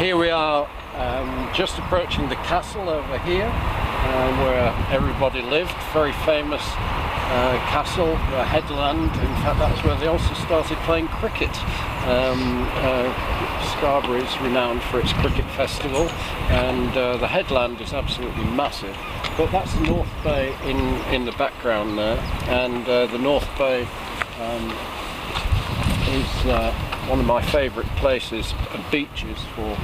Here we are just approaching the castle over here where everybody lived. Very famous castle, headland. In fact, that's where they also started playing cricket. Scarborough is renowned for its cricket festival, and the headland is absolutely massive. But that's the North Bay in the background there, and the North Bay is one of my favourite places, beaches for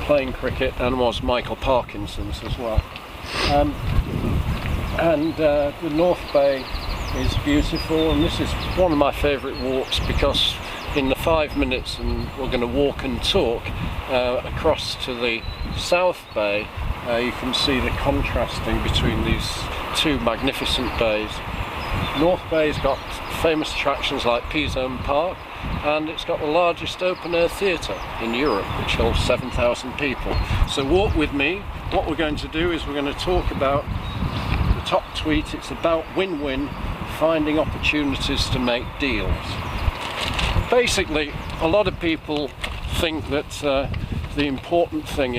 playing cricket, and was Michael Parkinson's as well. The North Bay is beautiful, and this is one of my favourite walks because in the 5 minutes and we're going to walk and talk across to the South Bay, you can see the contrasting between these two magnificent bays. North Bay's got famous attractions like Peazone Park, and it's got the largest open-air theatre in Europe, which holds 7,000 people. So walk with me. What we're going to do is we're going to talk about the top tweet. It's about win-win, finding opportunities to make deals. Basically, a lot of people think that the important thing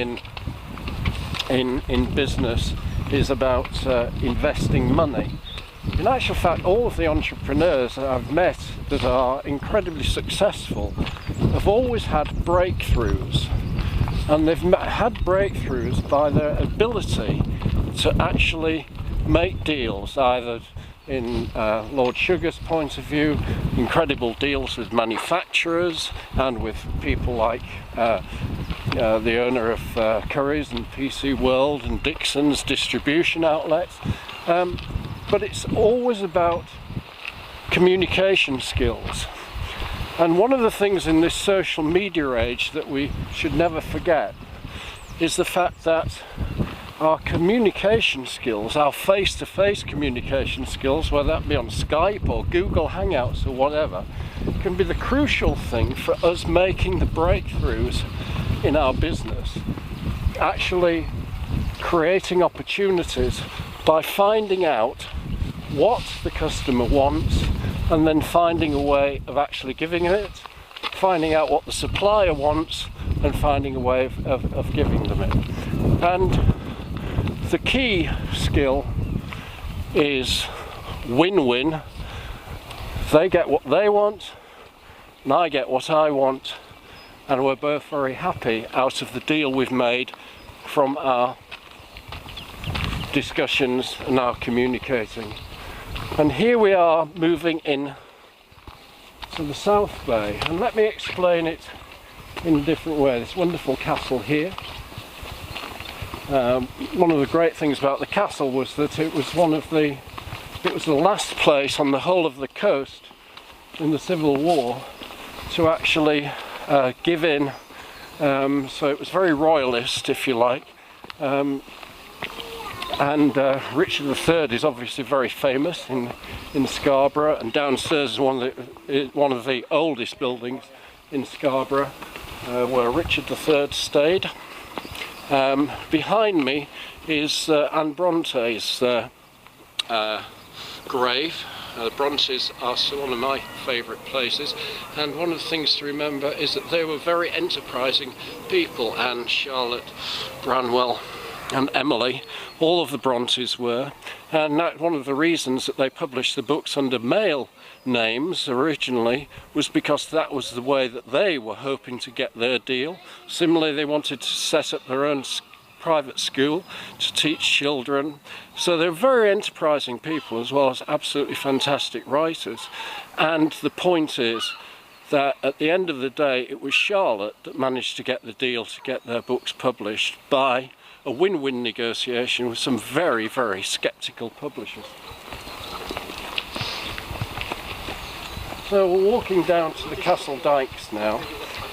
in business is about investing money. In actual fact, all of the entrepreneurs that I've met that are incredibly successful have always had breakthroughs, and they've had breakthroughs by their ability to actually make deals, either in Lord Sugar's point of view, incredible deals with manufacturers and with people like the owner of Currys and PC World and Dixon's distribution outlets. But it's always about communication skills. And one of the things in this social media age that we should never forget is the fact that our communication skills, our face-to-face communication skills, whether that be on Skype or Google Hangouts or whatever, can be the crucial thing for us making the breakthroughs in our business. Actually creating opportunities by finding out what the customer wants and then finding a way of actually giving it, finding out what the supplier wants and finding a way of giving them it. And the key skill is win-win. They get what they want and I get what I want, and we're both very happy out of the deal we've made from our discussions and our communicating. And here we are moving in to the South Bay, and let me explain it in a different way. This wonderful castle here. One of the great things about the castle was that it was the last place on the whole of the coast in the Civil War to actually give in. So it was very royalist, if you like. And Richard III is obviously very famous in Scarborough, and downstairs is one of the oldest buildings in Scarborough where Richard III stayed. Behind me is Anne Brontes' grave. The Brontes are one of my favourite places, and one of the things to remember is that they were very enterprising people. Anne, Charlotte, Branwell and Emily, all of the Brontes were, and that one of the reasons that they published the books under male names originally was because that was the way that they were hoping to get their deal. Similarly, they wanted to set up their own private school to teach children. So they're very enterprising people as well as absolutely fantastic writers. And the point is that at the end of the day it was Charlotte that managed to get the deal to get their books published by a win-win negotiation with some very, very sceptical publishers. So we're walking down to the castle dykes now,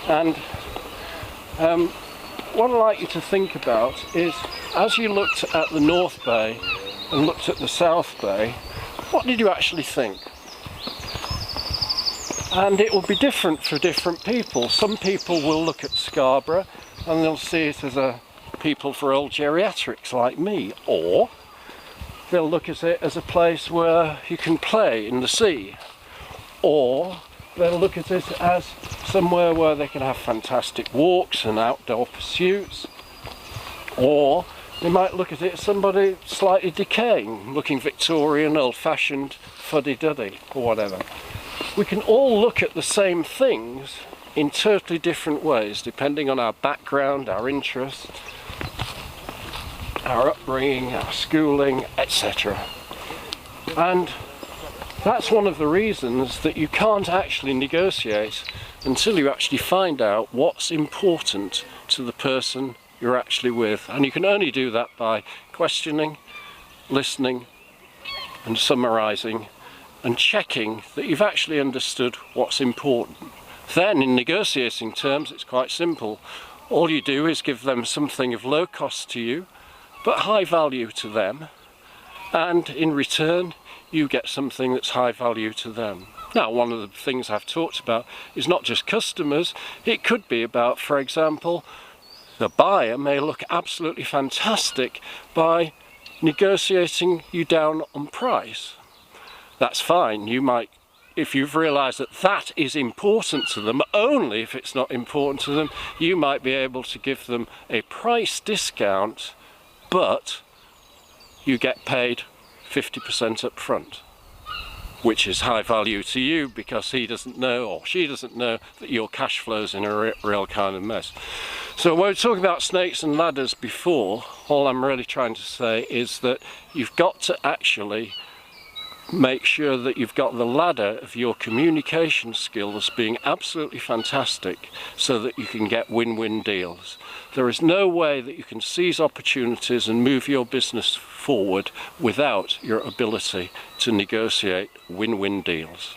and what I'd like you to think about is, as you looked at the North Bay and looked at the South Bay, what did you actually think? And it will be different for different people. Some people will look at Scarborough and they'll see it as a people for old geriatrics like me, or they'll look at it as a place where you can play in the sea, or they'll look at it as somewhere where they can have fantastic walks and outdoor pursuits, or they might look at it as somebody slightly decaying, looking Victorian, old-fashioned, fuddy-duddy, or whatever. We can all look at the same things in totally different ways, depending on our background, our interests, our upbringing, our schooling, etc. And that's one of the reasons that you can't actually negotiate until you actually find out what's important to the person you're actually with. And you can only do that by questioning, listening, and summarising, and checking that you've actually understood what's important. Then, in negotiating terms, it's quite simple. All you do is give them something of low cost to you, but high value to them, and in return you get something that's high value to them. Now, one of the things I've talked about is not just customers. It could be about, for example, the buyer may look absolutely fantastic by negotiating you down on price. That's fine. You might, if you've realised that that is important to them, only if it's not important to them, you might be able to give them a price discount, but you get paid 50% up front, which is high value to you because he doesn't know, or she doesn't know, that your cash flow's in a real kind of mess. So when we were talking about snakes and ladders before, all I'm really trying to say is that you've got to actually make sure that you've got the ladder of your communication skills being absolutely fantastic so that you can get win-win deals. There is no way that you can seize opportunities and move your business forward without your ability to negotiate win-win deals.